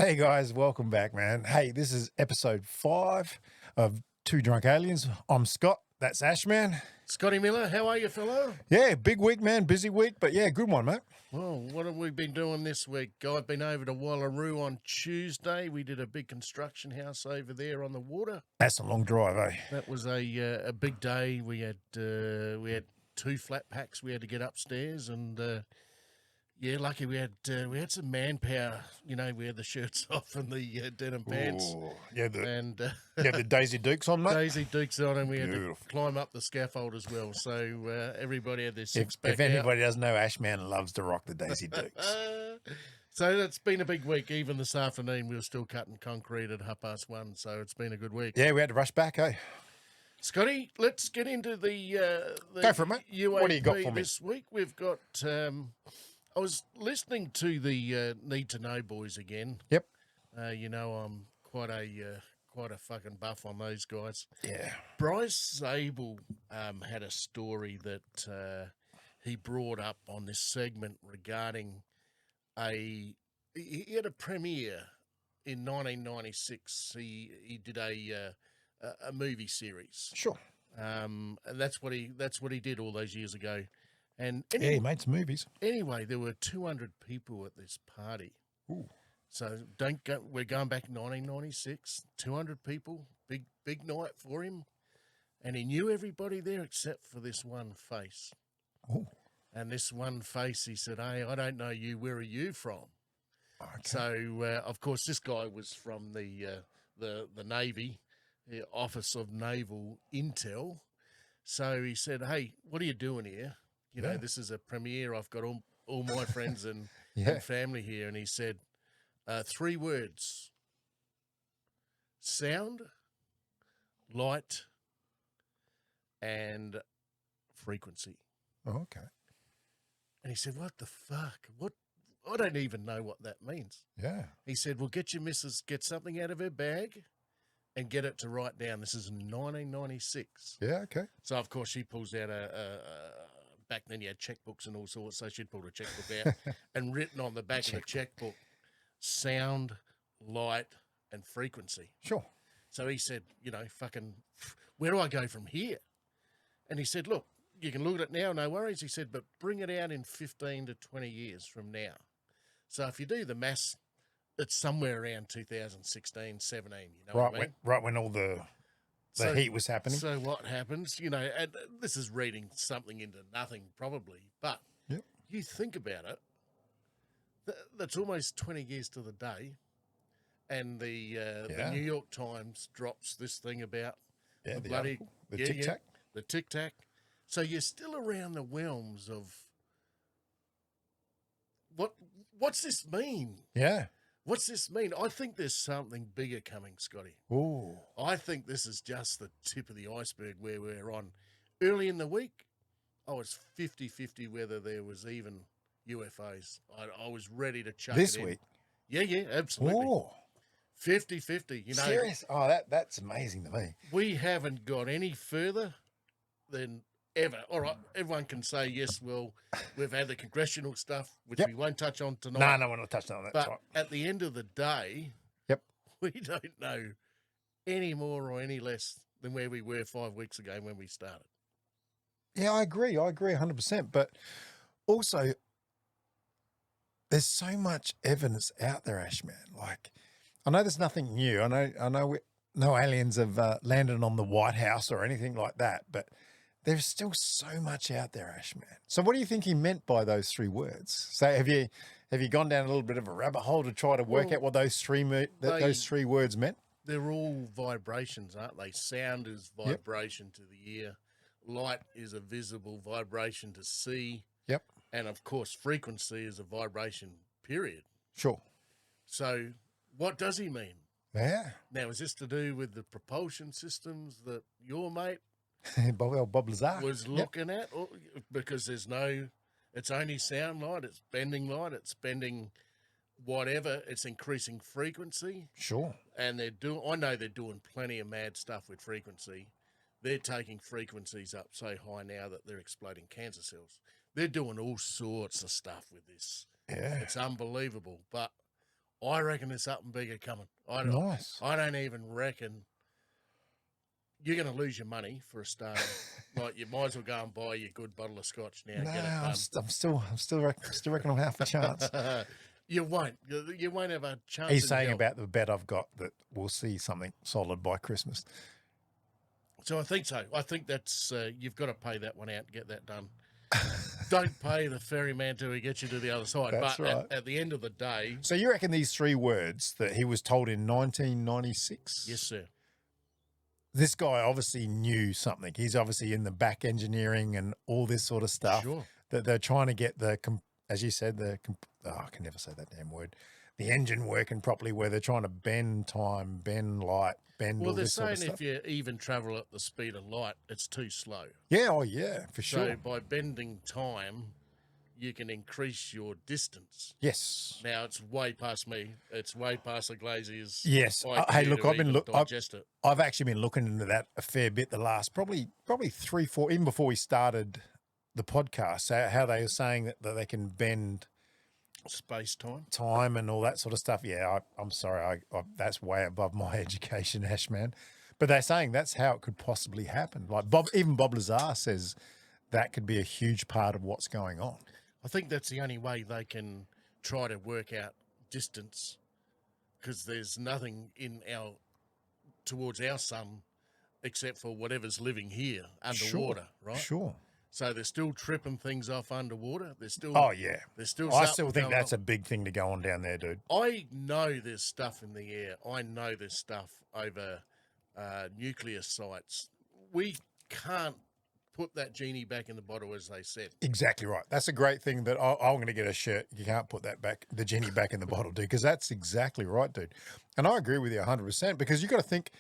Hey guys, welcome back, man. Hey, this is episode 5 of Two Drunk Aliens. I'm Scott. That's Ashman. Scotty Miller, how are you, fellow? Yeah, big week, man. Busy week, but yeah, good one, mate. Well, what have we been doing this week? I've been over to Wallaroo on Tuesday. We did a big construction house over there on the water. That's a long drive, eh? That was a big day. We had 2 flat packs we had to get upstairs, and yeah, lucky we had some manpower. You know, we had the shirts off and the denim pants. Ooh, yeah, the Daisy Dukes on, mate. Daisy Dukes on, and we Beautiful. had to climb up the scaffold as well. So everybody had their six-pack If anybody doesn't know, Ashman loves to rock the Daisy Dukes. So it's been a big week. Even this afternoon, we were still cutting concrete at 1:30. So it's been a good week. Yeah, we had to rush back, eh? Scotty, let's get into the Go for it, mate. UAP What do you got for me? this week. We've got. I was listening to the Need to Know boys again. Yep. You know, I'm quite a fucking buff on those guys. Yeah. Bryce Zabel had a story that he brought up on this segment regarding he had a premiere in 1996. He did a movie series. Sure. And that's what he did all those years ago. And Yeah, he made some movies. anyway, there were 200 people at this party. Ooh. So we're going back 1996, 200 people, big night for him. And he knew everybody there except for this one face. Ooh. And this one face, he said, "Hey, I don't know you. Where are you from?" Okay. So, of course, this guy was from the Navy, the Office of Naval Intel. So he said, "Hey, what are you doing here? You know, this is a premiere. I've got all my friends and, and family here." And he said, 3 words: sound, light, and frequency. Oh, okay. And he said, "What the fuck? What? I don't even know what that means." Yeah. He said, "Well, get your missus, get something out of her bag and get it to write down." This is 1996. Yeah, okay. So, of course, she pulls out back then you had checkbooks and all sorts, so she'd pulled a checkbook out and written on the back of the checkbook, sound, light, and frequency. Sure. So he said, you know, fucking, where do I go from here? And he said, look, you can look at it now, no worries. He said, but bring it out in 15 to 20 years from now. So if you do the maths, it's somewhere around 2016, 17, you know what I mean? Right when all the heat was happening. So what happens, you know, and this is reading something into nothing probably, but you think about it, that's almost 20 years to the day, and the New York Times drops this thing about the bloody tic-tac. The tic-tac. So you're still around the realms of what's this mean? Yeah. What's this mean? I think there's something bigger coming, Scotty. Ooh. I think this is just the tip of the iceberg where we're on. Early in the week, I was 50-50 whether there was even UFOs. I was ready to chuck This it in. week? Yeah, absolutely. Ooh. 50-50. You know, Serious? Oh, that's amazing to me. we haven't got any further than ever. All right, everyone can say, yes, well, we've had the congressional stuff, which we won't touch on tonight. No, we're not touching on that. But at the end of the day, Yep. we don't know any more or any less than where we were 5 weeks ago when we started. Yeah, I agree 100%. But also, there's so much evidence out there, Ashman. Like, I know there's nothing new. I know no aliens have landed on the White House or anything like that, but there's still so much out there, Ashman. So what do you think he meant by those 3 words? So have you gone down a little bit of a rabbit hole to try to work out what those three words meant? They're all vibrations, aren't they? Sound is vibration to the ear. Light is a visible vibration to see. Yep. And, of course, frequency is a vibration, period. Sure. So what does he mean? Yeah. Now, is this to do with the propulsion systems that your mate Bob Lazar was looking at? Or, because it's only sound light, it's bending light, it's bending whatever, it's increasing frequency. Sure. And I know they're doing plenty of mad stuff with frequency. They're taking frequencies up so high now that they're exploding cancer cells. They're doing all sorts of stuff with this. Yeah. It's unbelievable. But I reckon there's something bigger coming. Nice. I don't even reckon you're going to lose your money for a start. Like, you might as well go and buy your good bottle of scotch now. No, Get it done. I'm still reckon I'm half a chance. You won't. You won't have a chance. He's in saying hell. about the bet I've got that we'll see something solid by Christmas. So I think so. I think that's you've got to pay that one out and get that done. Don't pay the ferryman till he gets you to the other side. That's but right. at the end of the day, So you reckon these 3 words that he was told in 1996? yes, sir. This guy obviously knew something. He's obviously in the back engineering and all this sort of stuff. Sure. That they're trying to get as you said, I can never say that damn word. The engine working properly, where they're trying to bend time, bend light, bend Well, all they're this sort saying of stuff. if you even travel at the speed of light, it's too slow. Yeah, oh yeah, for So sure. by bending time, you can increase your distance. Yes. Now it's way past me. It's way past the glaziers. Yes. IQ Hey, look, to I've been even look. digest it. I've actually been looking into that a fair bit the last probably 3, 4, even before we started the podcast. How they were saying that they can bend Space time. time and all that sort of stuff. Yeah, I'm sorry, I that's way above my education, Ashman. But they're saying that's how it could possibly happen. Like even Bob Lazar says that could be a huge part of what's going on. I think that's the only way they can try to work out distance, because there's nothing towards our sun except for whatever's living here underwater, right? Sure. So they're still tripping things off underwater. There's still Oh yeah. there's still I something still think going that's on. a big thing to go on down there, dude. I know there's stuff in the air. I know there's stuff over nuclear sites. We can't put that genie back in the bottle, as they said. Exactly right. That's a great thing that I'm going to get a shirt. You can't put the genie back in the bottle, dude, because that's exactly right, dude. And I agree with you 100%, because you got to think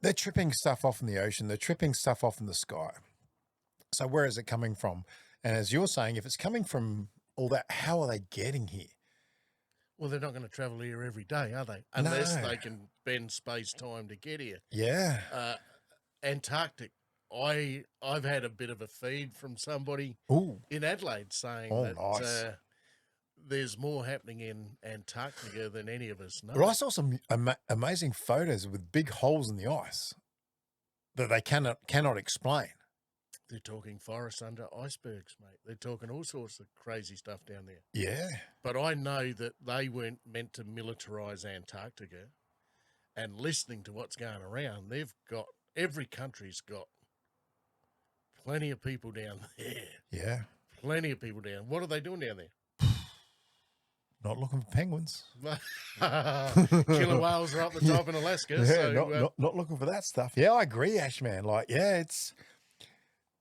they're tripping stuff off in the ocean. They're tripping stuff off in the sky. So where is it coming from? And as you're saying, if it's coming from all that, how are they getting here? Well, they're not going to travel here every day, are they? Unless No. they can bend space-time to get here. Yeah. Antarctic. I've had a bit of a feed from somebody Ooh. in Adelaide saying that Nice. there's more happening in Antarctica than any of us know. But I saw some amazing photos with big holes in the ice that they cannot explain. They're talking forests under icebergs, mate. They're talking all sorts of crazy stuff down there. Yeah. But I know that they weren't meant to militarize Antarctica. And listening to what's going around, every country's got plenty of people down there. Yeah. Plenty of people down. What are they doing down there? Not looking for penguins. Killer whales are up the top in Alaska. Yeah, So, not looking for that stuff. Yeah, I agree, Ashman. Like,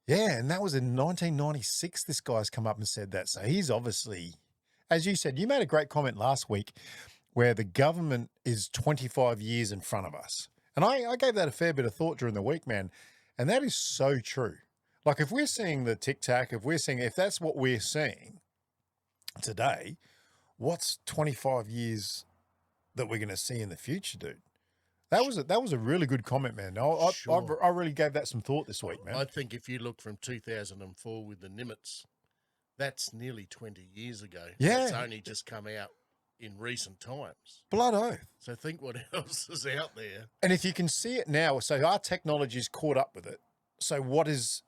and that was in 1996. This guy's come up and said that. So he's obviously, as you said, you made a great comment last week where the government is 25 years in front of us. And I gave that a fair bit of thought during the week, man. And that is so true. Like, if we're seeing the Tic Tac, if that's what we're seeing today, what's 25 years that we're going to see in the future, dude? That was a really good comment, man. I really gave that some thought this week, man. I think if you look from 2004 with the Nimitz, that's nearly 20 years ago. Yeah. It's only just come out in recent times. Blood oath. So think what else is out there. And if you can see it now, so our technology's caught up with it. So what is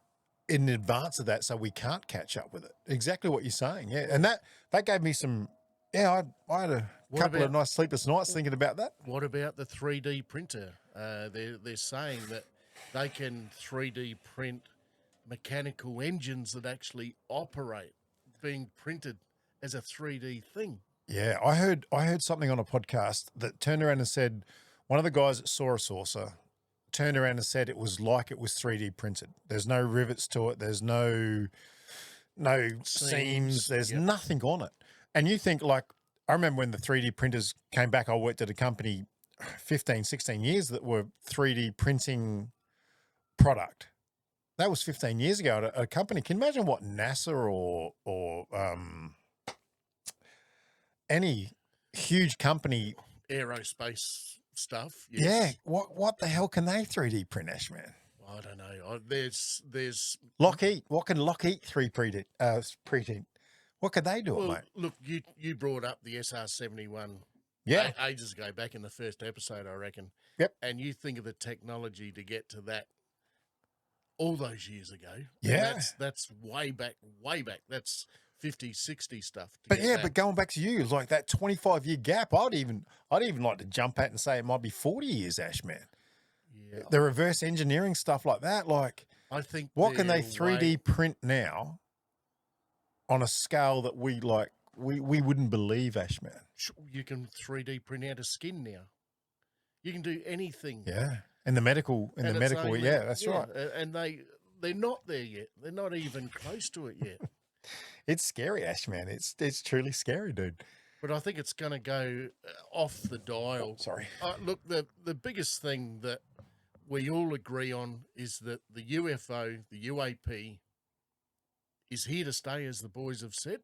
in advance of that so we can't catch up with it? Exactly what you're saying, yeah. And that gave me some, I had a couple of nice sleepless nights thinking about that. What about the 3D printer? They're saying that they can 3D print mechanical engines that actually operate, being printed as a 3D thing. Yeah, I heard something on a podcast that turned around and said, one of the guys that saw a saucer turned around and said it was like it was 3D printed. There's no rivets to it. There's no seams. There's nothing on it. And you think, like, I remember when the 3D printers came back, I worked at a company 15, 16 years that were 3D printing product. That was 15 years ago at a company. Can you imagine what NASA or any huge company, aerospace stuff? yes. Yes. Yeah, what the hell can they 3D print, Ashman? I don't know. There's Lockheed. What can Lockheed 3D print? What could they do, Well, mate? look, you brought up the SR-71 Yeah. ages ago, back in the first episode, I reckon. Yep. And you think of the technology to get to that all those years ago. Yeah. And that's way back. That's 50, 60 stuff. But yeah, but going back to you, it's like that 25-year gap, I'd even like to jump at and say it might be 40 years, Ashman. Yeah. The reverse engineering stuff like that, like I think what can they they're 3D print now on a scale that we wouldn't believe, Ashman? You can 3D print out a skin now. You can do anything. Yeah. In the medical, yeah, that's right. And they're not there yet. They're not even close to it yet. It's scary, Ashman. It's truly scary, dude. But I think it's going to go off the dial. Oh, sorry. Look, the biggest thing that we all agree on is that the UFO, the UAP, is here to stay, as the boys have said.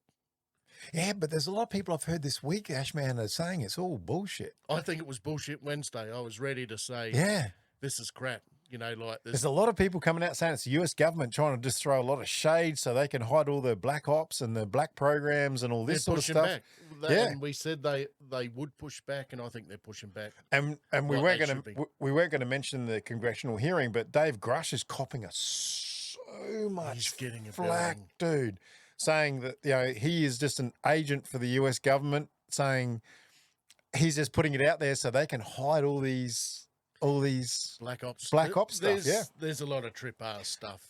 Yeah, but there's a lot of people I've heard this week, Ashman, are saying it's all bullshit. I think it was bullshit Wednesday. I was ready to say, yeah, this is crap. You know, like this. There's a lot of people coming out saying it's the US government trying to just throw a lot of shade so they can hide all the black ops and the black programs and all this sort of stuff. Back. And we said they would push back, and I think they're pushing back. And we weren't going to mention the congressional hearing, but Dave Grush is copping so much flack, dude, saying that he is just an agent for the US government, saying he's just putting it out there so they can hide all these black ops stuff. There's a lot of trip ass stuff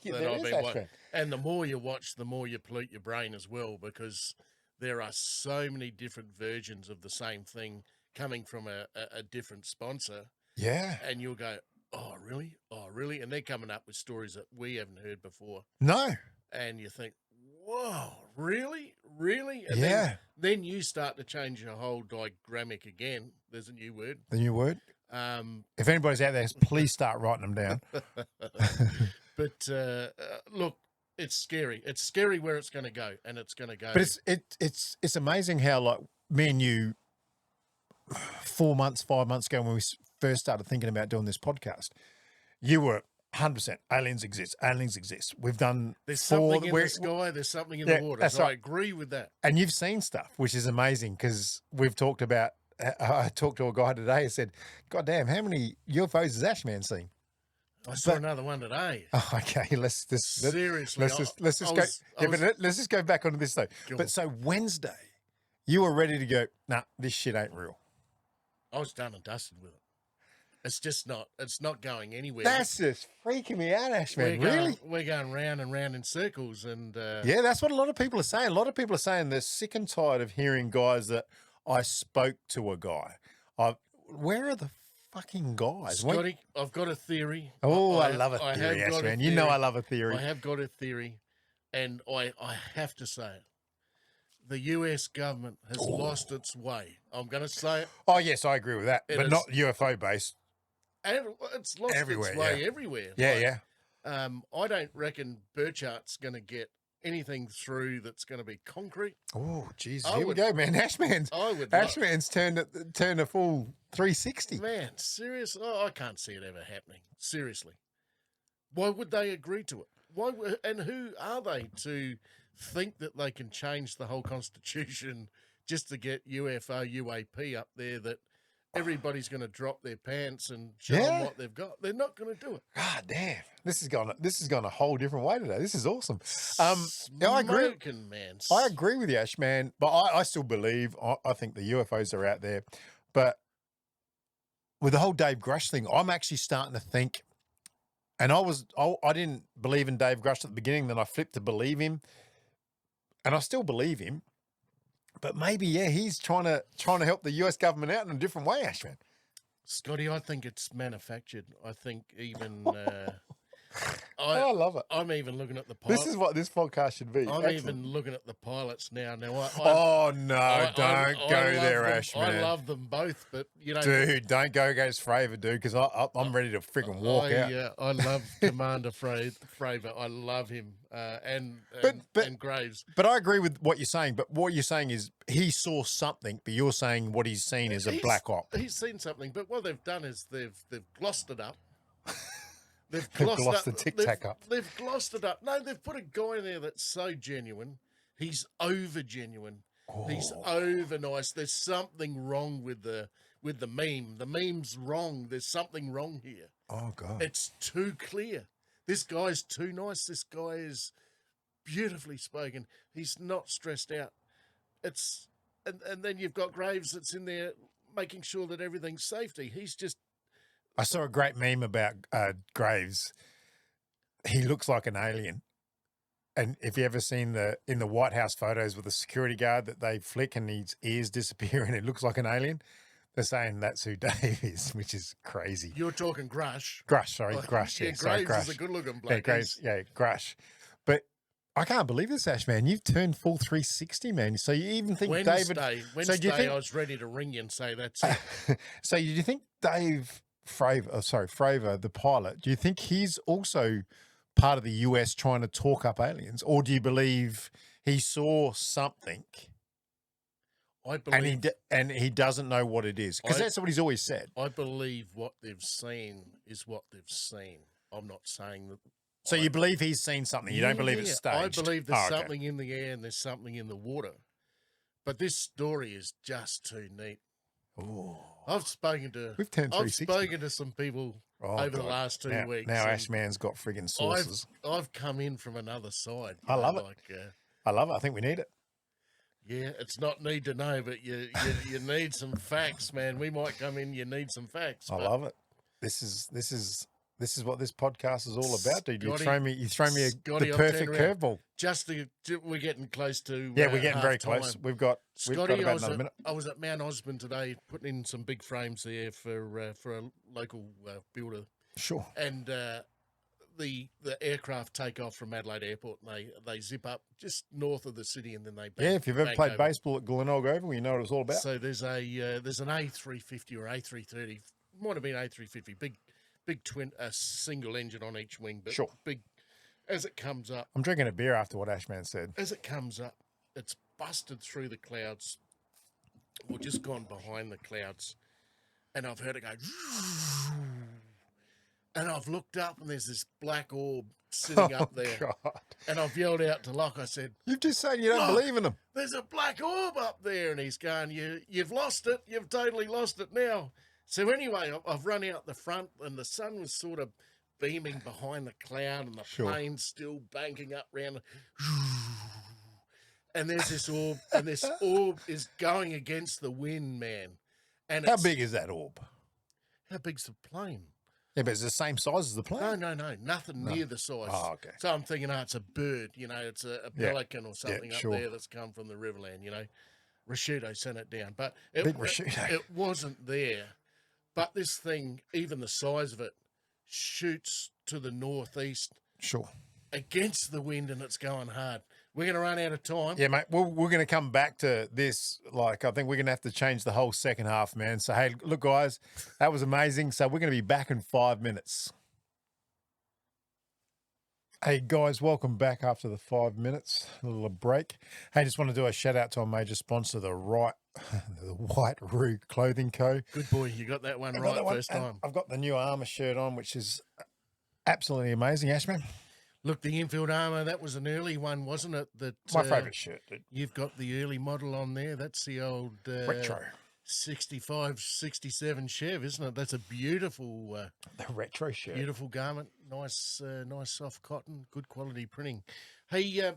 yeah, that I've been watching. And the more you watch, the more you pollute your brain as well, because there are so many different versions of the same thing coming from a different sponsor. Yeah. And you'll go, oh, really? Oh, really? And they're coming up with stories that we haven't heard before. No. And you think, whoa, really? Really? And yeah. Then you start to change your whole diagrammic again. There's a new word. The new word? If anybody's out there, please start writing them down. But look, it's scary. It's scary where it's going to go, and it's going to go. But it's amazing how, like, me and you 5 months ago when we first started thinking about doing this podcast, you were 100% aliens exist. We've done there's something in the sky, there's something in the water. So right. I agree with that. And you've seen stuff, which is amazing, because we've talked about. I talked to a guy today and said, God damn, how many UFOs has Ashman seen? I saw another one today. Oh, okay, let's just go back onto this though. But so Wednesday, you were ready to go, nah, this shit ain't real. I was done and dusted with it. It's just not. It's not going anywhere. That's just freaking me out, Ashman. Really? We're going round and round in circles, and yeah, that's what a lot of people are saying. A lot of people are saying they're sick and tired of hearing guys that I spoke to a guy. Where are the fucking guys? Scotty, I've got a theory. Oh, I love a theory, Ashman. You know I love a theory. I have got a theory, and I have to say it. The US government has lost its way. I'm going to say it. Oh, yes, I agree with that, but not UFO based. And it's lost its way everywhere. Yeah, I don't reckon Burchart's going to get anything through that's going to be concrete. Oh, Jesus. Here we go, man. Ashman's turned a full 360. Man, seriously? I can't see it ever happening. Seriously. Why would they agree to it? And who are they to think that they can change the whole Constitution just to get UFO, UAP up there, that everybody's going to drop their pants and show them what they've got? They're not going to do it. God damn. This has gone a whole different way today. This is awesome. I agree. Man. I agree with you, Ashman, but I still believe, I think the UFOs are out there. But with the whole Dave Grush thing, I'm actually starting to think, and I didn't believe in Dave Grush at the beginning, then I flipped to believe him, and I still believe him. But maybe, he's trying to help the US government out in a different way, Ashman. Scotty, I think it's manufactured. I think even I love it. I'm even looking at the pilots. This is what this podcast should be. I'm even looking at the pilots now. Don't go there, Ashman. I love them both, but dude, don't go against Fravor, dude, because I'm ready to freaking walk out. Yeah, I love Commander Fravor. I love him, and Graves. But I agree with what you're saying. But what you're saying is he saw something, but you're saying what he's seen is a black op. He's seen something, but what they've done is they've glossed it up. They've glossed the Tic Tac up. They've glossed it up. No, they've put a guy in there that's so genuine, He's over genuine. He's Oh, over nice. There's something wrong with the meme. The meme's wrong. There's something wrong here. oh God. It's too clear. This guy's too nice. This guy is beautifully spoken. He's not stressed out. It's and then you've got Graves that's in there making sure that everything's safety. He's just I saw a great meme about Graves. He looks like an alien. And if you ever seen in the White House photos with the security guard that they flick and his ears disappear and it looks like an alien, they're saying that's who Dave is, which is crazy. you're talking Grush. Grush, sorry, Oh, Grush. yeah, Yeah, sorry, Graves Grush. is a good looking bloke. Yeah, Graves. Yeah, Grush. But I can't believe this, Ashman. You've turned full 360, man. So you even think David? Wednesday, do you think, I was ready to ring you and say that's it. so do you think Dave Fravor, the pilot, do you think he's also part of the US trying to talk up aliens, or do you believe he saw something I believe and he doesn't know what it is? Because that's what he's always said. I believe what they've seen is what they've seen. I'm not saying that. So you believe he's seen something? You don't believe it's staged? I believe there's okay. something in the air and there's something in the water. But this story is just too neat. Ooh. We've turned 360. I've spoken to some people over the last 2 weeks. Now Ashman's got friggin' sources. I've come in from another side. I love it. I love it. I think we need it. Yeah, it's not need to know, but you need some facts, man. We might come in. You need some facts. I love it. This is what this podcast is all about, dude. You Scotty, throw me the perfect curveball. We're getting close to we're getting very half-time. close. We've got Scotty, about another minute. I was at Mount Osborne today, putting in some big frames there for a local builder. Sure. And the aircraft take off from Adelaide Airport, and they zip up just north of the city, and then they if you've ever played over. baseball at Glenorg Oval, you know what it's all about. So there's an A350 or A330, might have been A350, big twin, a single engine on each wing, but sure. Big. As it comes up, I'm drinking a beer after what Ashman said. As it comes up, it's busted through the clouds, or just gone behind the clouds, and I've heard it go. And I've looked up, and there's this black orb sitting up there. God. And I've yelled out to Locke. I said, "You've just said you don't believe in them." There's a black orb up there, and he's going, "You've lost it. You've totally lost it now." So anyway, I've run out the front, and the sun was sort of beaming behind the cloud, and the plane's still banking up round. And there's this orb, and this orb is going against the wind, man. And how big is that orb? How big's the plane? Yeah, but it's the same size as the plane. No, nothing near the size. Oh, okay. So I'm thinking, it's a bird, it's a pelican or something up there that's come from the Riverland, Rashudo sent it down, but Big Rashudo. It wasn't there. But this thing, even the size of it, shoots to the northeast. Sure. Against the wind, and it's going hard. We're going to run out of time. Yeah, mate. We're going to come back to this. I think we're going to have to change the whole second half, man. So, hey, look, guys, that was amazing. So we're going to be back in 5 minutes. Hey, guys, welcome back after the 5 minutes. A little break. Hey, just want to do a shout out to our major sponsor, the White Roo Clothing Co. Good boy. You got that one right first time. I've got the new Armour shirt on, which is absolutely amazing, Ashman. Look, the infield armour, that was an early one, wasn't it? My favourite shirt, dude. You've got the early model on there. That's the old retro 65, 67 Chev, isn't it? That's a beautiful the retro shirt. Beautiful garment. Nice soft cotton, good quality printing. Hey,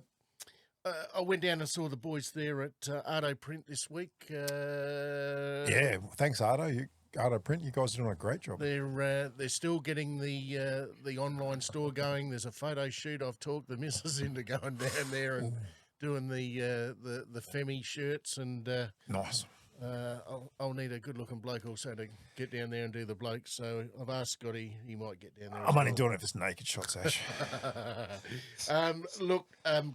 I went down and saw the boys there at Ardo Print this week. Yeah, thanks, Ardo. Ardo Print, you guys are doing a great job. They're still getting the online store going. There's a photo shoot. I've talked the missus into going down there and doing the Femi shirts, and nice. I'll need a good looking bloke also to get down there and do the bloke. So I've asked Scotty, he might get down there. I'm only doing it if it's naked shots, Ash. Look,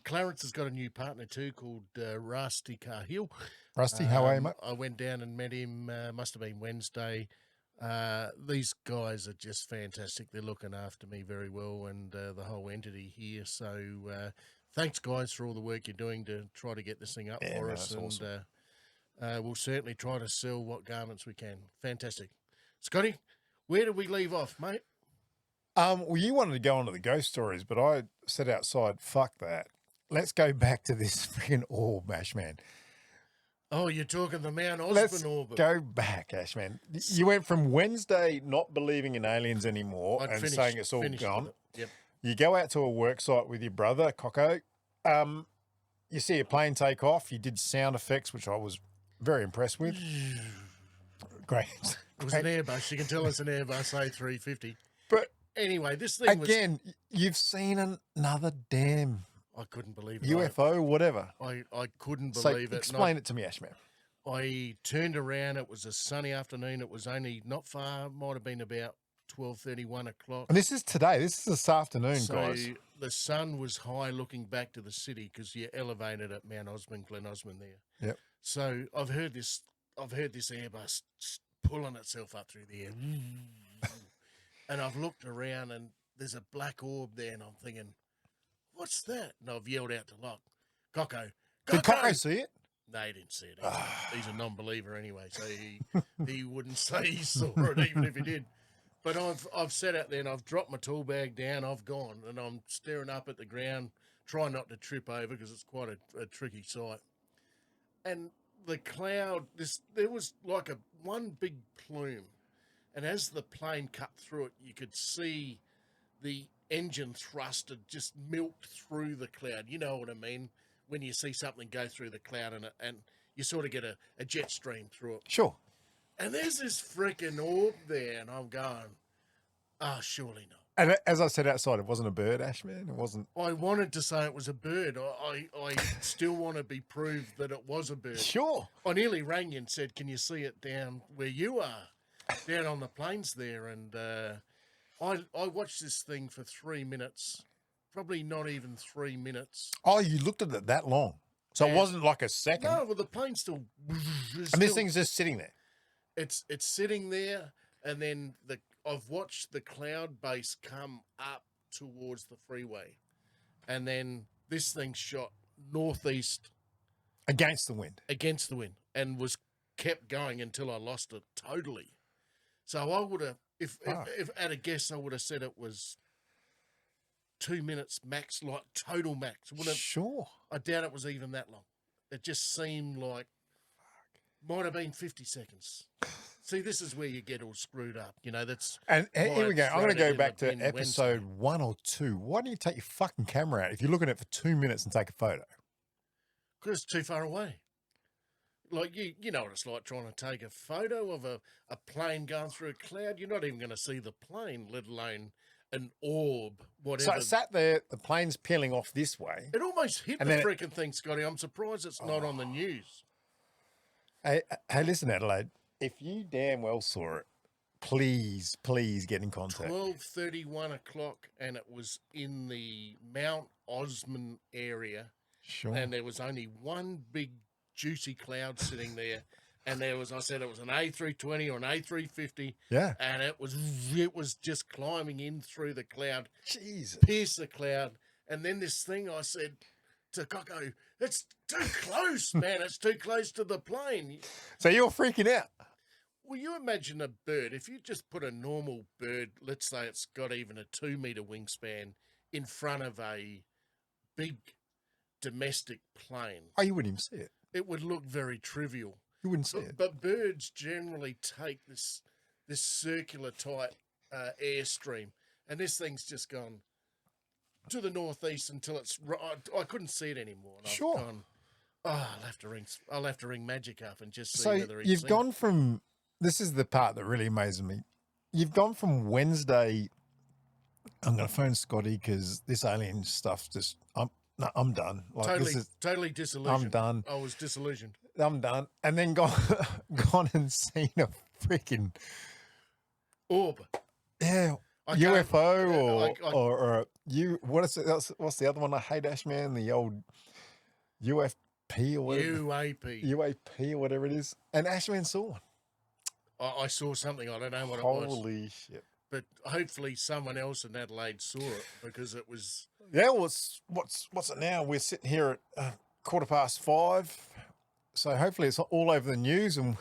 Clarence has got a new partner too called Rusty Cahill. Rusty, how are you, mate? I went down and met him, must have been Wednesday. These guys are just fantastic. They're looking after me very well, and the whole entity here. So thanks, guys, for all the work you're doing to try to get this thing up for us. And awesome. We'll certainly try to sell what garments we can. Fantastic. Scotty, where did we leave off, mate? Well, you wanted to go on to the ghost stories, but I said outside, fuck that. let's go back to this freaking orb, Ashman. Oh, you're talking the Mount Let's Osman orbit. go back, Ashman. You went from Wednesday not believing in aliens anymore I'd and finished- saying it's all finished with gone. it. Yep. You go out to a work site with your brother, Cocko. You see a plane take off. You did sound effects, which I was very impressed with. Great. It was an Airbus. You can tell it's an Airbus A350. But Anyway, this thing was... again, you've seen another damn I couldn't believe it. UFO, whatever. I couldn't So believe it. explain it to me, Ashman. I turned around. It was a sunny afternoon. It was only not far. Might have been about 12:30, 1 o'clock. And this is today. This is this afternoon, So guys. the sun was high looking back to the city because you're elevated at Mount Osman, Glen Osman there. Yep. So I've heard this Airbus pulling itself up through the air. And I've looked around and there's a black orb there and I'm thinking, what's that? And I've yelled out to Locke, Cocko. Did Cocko see it? No, he didn't see it. He's a non-believer anyway, so he wouldn't say he saw it even if he did. But I've sat out there and I've dropped my tool bag down. I've gone and I'm staring up at the ground, trying not to trip over because it's quite a tricky sight. And the cloud, there was like one big plume, and as the plane cut through it, you could see the engine thrust had just milked through the cloud. You know what I mean? When you see something go through the cloud and you sort of get a jet stream through it. Sure. And there's this freaking orb there, and I'm going, surely not. And as I said outside, it wasn't a bird, Ashman. It wasn't. I wanted to say it was a bird. I still want to be proved that it was a bird. Sure. I nearly rang you and said, can you see it down where you are, down on the plains there? And I watched this thing for 3 minutes, probably not even 3 minutes. Oh, you looked at it that long. So it And- wasn't like a second. No, well, the plane's still... And this thing's just sitting there. It's sitting there, and then I've watched the cloud base come up towards the freeway, and then this thing shot northeast Against the wind. against the wind and was kept going until I lost it totally. So I would have, if at a guess, I would have said it was 2 minutes max, like total max. Sure. I doubt it was even that long. It just seemed like might have been 50 seconds. See, this is where you get all screwed up. You know, that's... And here we go. I'm going to go back to bin episode Wednesday. 1 or 2. Why don't you take your fucking camera out if you're looking at it for 2 minutes and take a photo? Because it's too far away. Like, you know what it's like trying to take a photo of a plane going through a cloud. You're not even going to see the plane, let alone an orb, So whatever. it sat there, the plane's peeling off this way. It almost hit And the then freaking thing, Scotty. I'm surprised it's not on the news. Hey, listen, Adelaide, if you damn well saw it, please get in contact. 12:30, 1 o'clock, and it was in the Mount Osman area. Sure. And there was only one big juicy cloud sitting there, and I said it was an A320 or an A350, Yeah. and it was just climbing in through the cloud, Jesus. pierced the cloud, and then this thing I said to Cocko, it's too close, man, it's too close to the plane. So you're freaking out. Well, you imagine a bird, if you just put a normal bird, let's say it's got even a 2 meter wingspan, in front of a big domestic plane, Oh, you wouldn't even see it. it would look very trivial. You wouldn't see it. But birds generally take this circular type airstream, and this thing's just gone to the northeast until it's. I couldn't see it anymore. And Sure. I've gone, I'll have to ring Magic up and just see So whether he's you've seen gone from, this is the part that really amazes me. You've gone from Wednesday, I'm going to phone Scotty because this alien stuff just, I'm done. Like totally, this is, totally disillusioned. I'm done. I was disillusioned. I'm done. And then gone and seen a freaking, Orb. yeah, I can't- UFO I- or what is it? What's the other one I hate, Ashman? The old UFP or whatever. UAP or whatever it is. And Ashman saw one. I saw something. I don't know what it was. Holy shit. But hopefully someone else in Adelaide saw it because it was... Yeah, well, what's it now? We're sitting here at 5:15. So hopefully it's all over the news and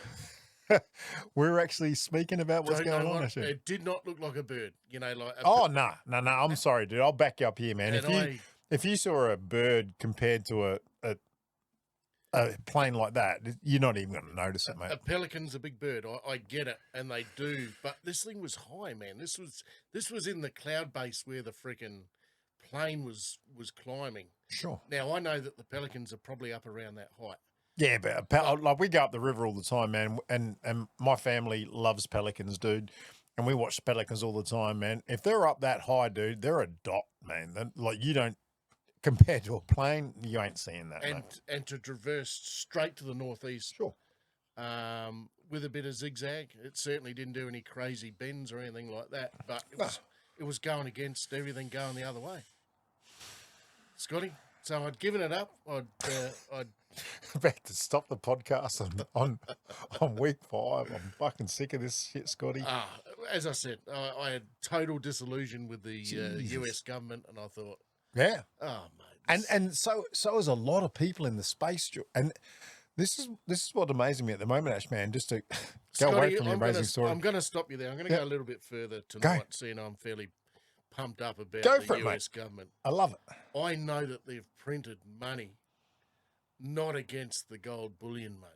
we're actually speaking about what's Don't know going on. what- Ashman. It did not look like a bird, you know, like... Oh, no. I'm sorry, dude. I'll back you up here, man. And if you saw a bird compared to a plane like that, you're not even going to notice it, mate. A pelican's a big bird. I get it, and they do. But this thing was high, man. This was in the cloud base where the freaking plane was climbing. Sure. Now I know that the pelicans are probably up around that height. Yeah, but like we go up the river all the time, man, and my family loves pelicans, dude, and we watch pelicans all the time, man. If they're up that high, dude, they're a dot, man. Like you don't compared to a plane, you ain't seeing that. And to traverse straight to the northeast, sure, with a bit of zigzag, it certainly didn't do any crazy bends or anything like that, but it was going against everything going the other way. Scotty, so I'd given it up. I'd about to stop the podcast on week 5. I'm fucking sick of this shit, Scotty. As I said, I had total disillusion with the US government, and I thought, yeah, oh mate, and so is a lot of people in the space, and this is what amazes me at the moment, Ashman. Just to go Scotty, away from your amazing story, I'm going to stop you there. I'm going to go a little bit further tonight, seeing I'm fairly pumped up about the US government. I love it. I know that they've printed money, not against the gold bullion, mate.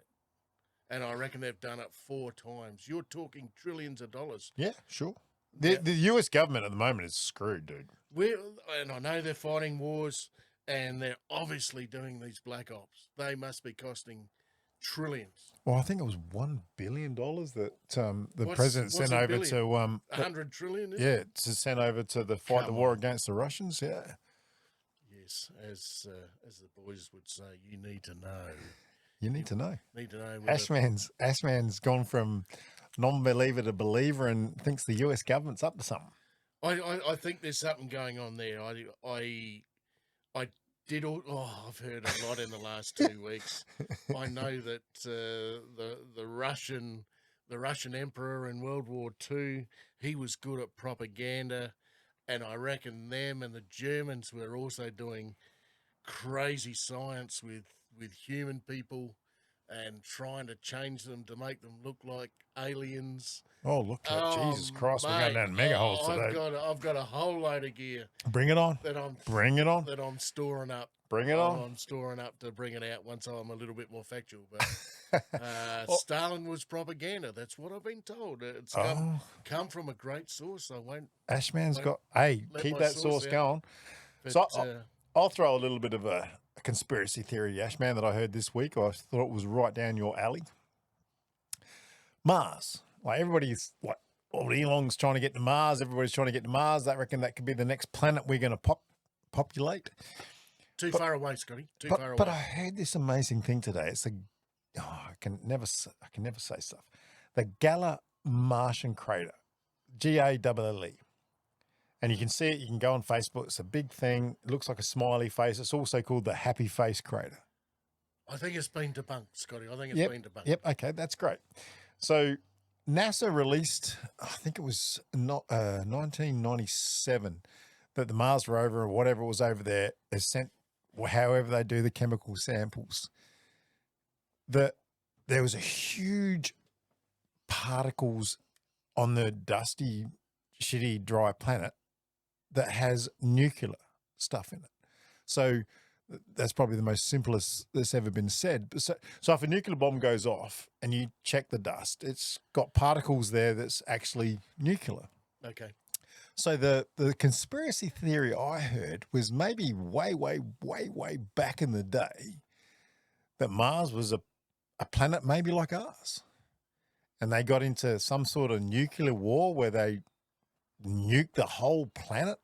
And I reckon they've done it 4 times. You're talking trillions of dollars. Yeah, sure. The US government at the moment is screwed, dude. And I know they're fighting wars, and they're obviously doing these black ops. They must be costing trillions. Well, I think it was $1 billion that the president sent over to 100 trillion. To send over to the fight the war against the Russians. Yeah. Yes, as the boys would say, you need to know. You need to know. Need to know. Ashman's gone from non-believer to believer and thinks the US government's up to something. I think there's something going on there. I've heard a lot in the last 2 weeks. I know that the Russian emperor in World War II, he was good at propaganda, and I reckon them and the Germans were also doing crazy science with human people and trying to change them to make them look like aliens. Oh, look at Jesus Christ, we're going down mega holes today. I've got a whole load of gear. Bring it on. Bring it on. That I'm storing up. Bring it on. I'm storing up to bring it out once I'm a little bit more factual. But Stalin was propaganda. That's what I've been told. It's come from a great source. I won't. Ashman's got. Hey, keep that source going. But, so I'll throw a little bit of a conspiracy theory, Ashman, that I heard this week. I thought it was right down your alley. Mars. Like everybody's like, Elon's trying to get to Mars. Everybody's trying to get to Mars. I reckon that could be the next planet we're going to populate. Too far away, Scotty. Far away. But I heard this amazing thing today. It's I can never say stuff. The Gala Martian crater, GALLE. And you can see it. You can go on Facebook. It's a big thing. It looks like a smiley face. It's also called the Happy Face Crater. I think it's been debunked, Scotty. I think it's been debunked. Yep. Okay, that's great. So NASA released, I think it was not 1997, that the Mars rover or whatever was over there has sent, however they do the chemical samples, that there was a huge particles on the dusty, shitty, dry planet that has nuclear stuff in it. So that's probably the most simplest that's ever been said. So if a nuclear bomb goes off and you check the dust, it's got particles there that's actually nuclear. Okay. So the conspiracy theory I heard was maybe way back in the day that Mars was a planet maybe like ours. And they got into some sort of nuclear war where they nuked the whole planet.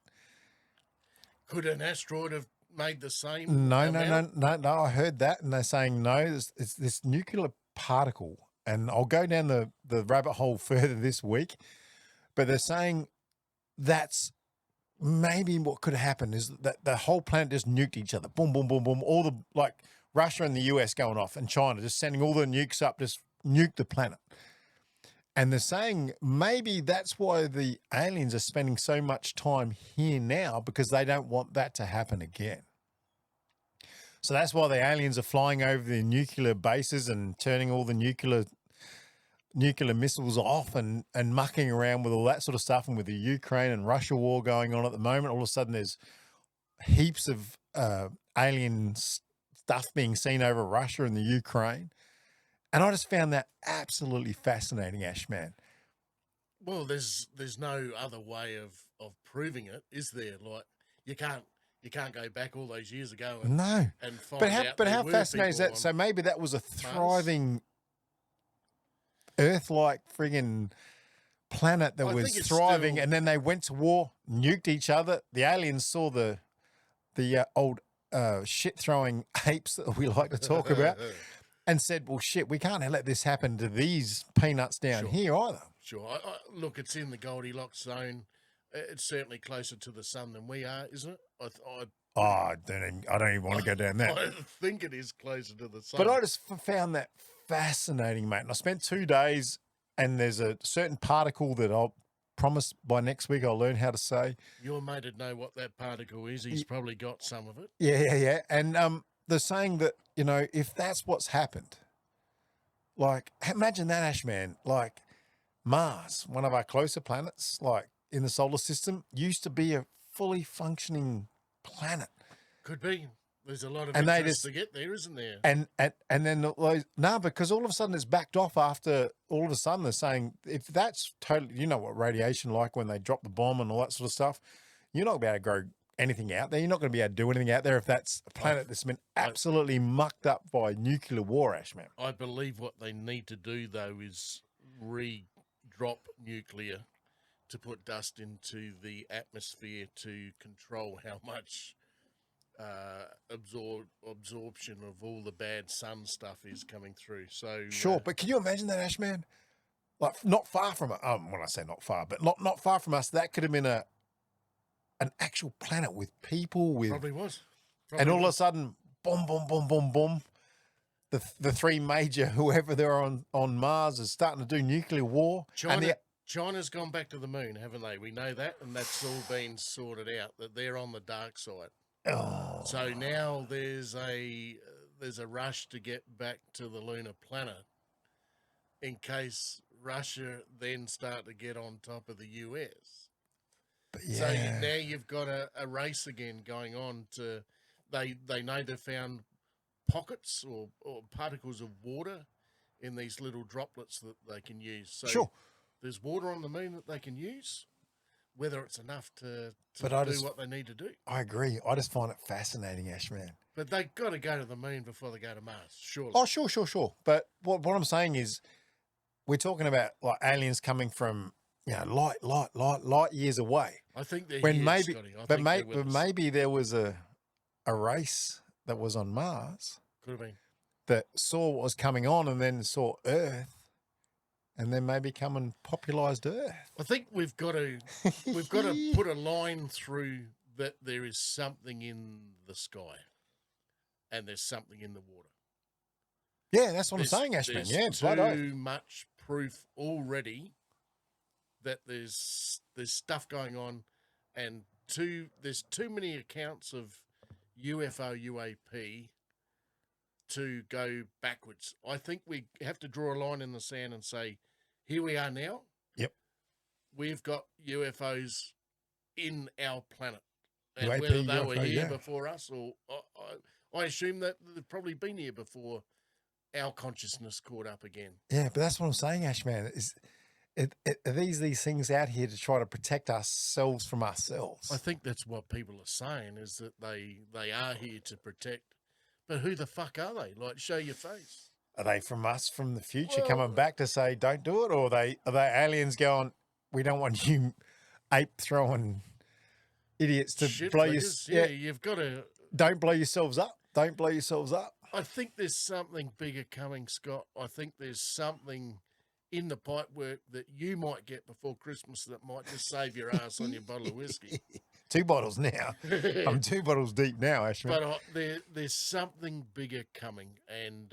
Could an asteroid have made the same? No. I heard that, and they're saying no. It's this nuclear particle, and I'll go down the rabbit hole further this week. But they're saying that's maybe what could happen is that the whole planet just nuked each other. Boom, boom, boom, boom. All the like Russia and the US going off, and China just sending all the nukes up, just nuke the planet. And they're saying maybe that's why the aliens are spending so much time here now, because they don't want that to happen again. So that's why the aliens are flying over the nuclear bases and turning all the nuclear missiles off and mucking around with all that sort of stuff. And with the Ukraine and Russia war going on at the moment, all of a sudden there's heaps of alien stuff being seen over Russia and the Ukraine. And I just found that absolutely fascinating, Ashman. Well, there's no other way of proving it, is there? Like you can't go back all those years ago and No. find But out. how there were fascinating is people that? on So maybe that was a Mars. thriving Earth-like friggin' planet that I was think it's thriving, still- and then they went to war, nuked each other. The aliens saw the old shit-throwing apes that we like to talk about, and said, "Well, shit, we can't let this happen to these peanuts down Sure. here either." Sure. Look, it's in the Goldilocks zone. It's certainly closer to the sun than we are, isn't it? I don't even want to go down there. I think it is closer to the sun. But I just found that fascinating, mate. And I spent 2 days, and there's a certain particle that I'll promise by next week I'll learn how to say. Your mate would know what that particle is. He's probably got some of it. Yeah. And they're saying that, if that's what's happened, like, imagine that, Ashman, like Mars, one of our closer planets, like in the solar system, used to be a fully functioning planet. Could be. There's a lot of And they interest just- to get there, isn't there? And then because all of a sudden it's backed off after all of a sudden they're saying if that's totally, you know what radiation like when they drop the bomb and all that sort of stuff, you're not going to be able to grow anything out there. You're not going to be able to do anything out there if that's a planet that's been absolutely mucked up by nuclear war, Ashman. I believe what they need to do, though, is re-drop nuclear to put dust into the atmosphere to control how much absorption of all the bad sun stuff is coming through. So Sure, but can you imagine that, Ashman? Like not far from it. When I say not far, but not far from us, that could have been an actual planet with people, with probably was. and all of a sudden, boom, boom, boom, boom, boom. The three major whoever they're on Mars is starting to do nuclear war. China's gone back to the moon, haven't they? We know that, and that's all been sorted out. That they're on the dark side. Oh. So now there's a rush to get back to the lunar planet, in case Russia then start to get on top of the US. But So yeah. now you've got a race again going on to. They know they've found pockets or particles of water in these little droplets that they can use. So Sure. there's water on the moon that they can use. Whether it's enough to But I do just- what they need to do. I agree. I just find it fascinating, Ashman. But they've got to go to the moon before they go to Mars, surely. Oh, sure. But what I'm saying is, we're talking about like aliens coming from light years away. I think they're When here, maybe, Scotty. I but think they're with us. maybe there was a race that was on Mars Could have been. that saw what was coming on and then saw Earth, and then maybe come and popularized Earth. I think we've got to put a line through that there is something in the sky, and there's something in the water. Yeah, that's what I'm saying, Ashman. There's Yeah, blood oath. too much proof already that there's stuff going on, and there's too many accounts of UFO UAP to go backwards. I think we have to draw a line in the sand and say, here we are now. Yep. We've got UFOs in our planet. And UAP, whether they were UFO, here yeah. before us, or I assume that they've probably been here before our consciousness caught up again. Yeah, but that's what I'm saying, Ashman. Are these things out here to try to protect ourselves from ourselves? I think that's what people are saying, is that they are here to protect. But who the fuck are they? Like, show your face. Are they from us from the future Well- coming back to say don't do it, or are they aliens going? We don't want you ape throwing idiots to Shit blow your figures. Yeah, you've got to. Don't blow yourselves up. Don't blow yourselves up. I think there's something bigger coming, Scott. I think there's something in the pipework that you might get before Christmas that might just save your ass on your bottle of whiskey. 2 bottles now. I'm 2 bottles deep now, Ashman. But there's something bigger coming, and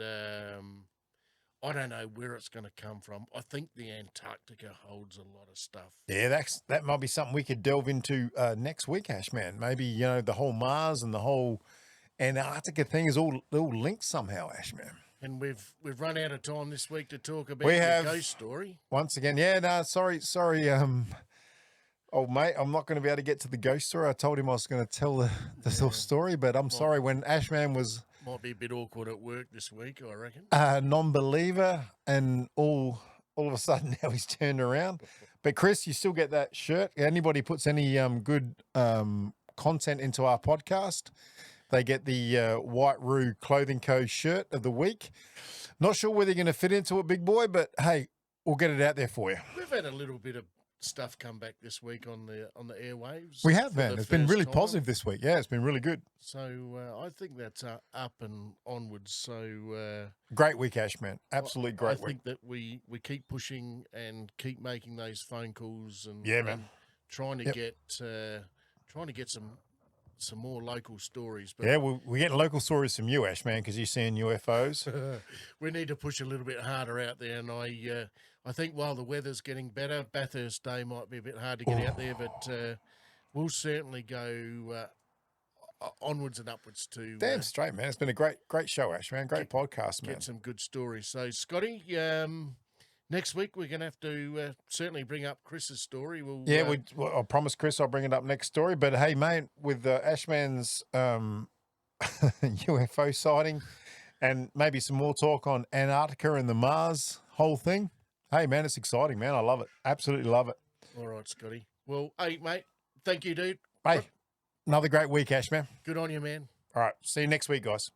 I don't know where it's going to come from. I think the Antarctica holds a lot of stuff. Yeah, that might be something we could delve into next week, Ashman. Maybe the whole Mars and the whole Antarctica thing is all linked somehow, Ashman. And we've run out of time this week to talk about We the have. ghost story. Once again, yeah, no, sorry. Oh, mate, I'm not going to be able to get to the ghost story. I told him I was going to tell the whole story, but I'm sorry. When Ashman was Might be a bit awkward at work this week, I reckon. a non-believer, and all of a sudden now he's turned around. But Chris, you still get that shirt. Anybody puts any good content into our podcast, they get the White Roo Clothing Co. shirt of the week. Not sure whether you're going to fit into it, big boy, but hey, we'll get it out there for you. We've had a little bit of stuff come back this week on the airwaves. We have, for man. the It's been first really time. positive this week. Yeah, it's been really good. So I think that's up and onwards. So Great week, Ashman. Absolutely great I week. think that we keep pushing and keep making those phone calls and Yeah, man. and trying to Yep. get some more local stories. But Yeah, we're getting local stories from you, Ashman, because you're seeing UFOs. we need to push a little bit harder out there. And I think while the weather's getting better, Bathurst Day might be a bit hard to get out there, but we'll certainly go onwards and upwards to Damn straight, man. It's been a great show, Ashman. Great podcast, man. get some good stories. So, Scotty, next week we're going to have to certainly bring up Chris's story. Yeah, I promise Chris I'll bring it up next story. But hey, mate, with Ashman's UFO sighting and maybe some more talk on Antarctica and the Mars whole thing. Hey, man, it's exciting, man. I love it. Absolutely love it. All right, Scotty. Well, hey, mate, thank you, dude. Hey, another great week, Ashman. Good on you, man. All right, see you next week, guys.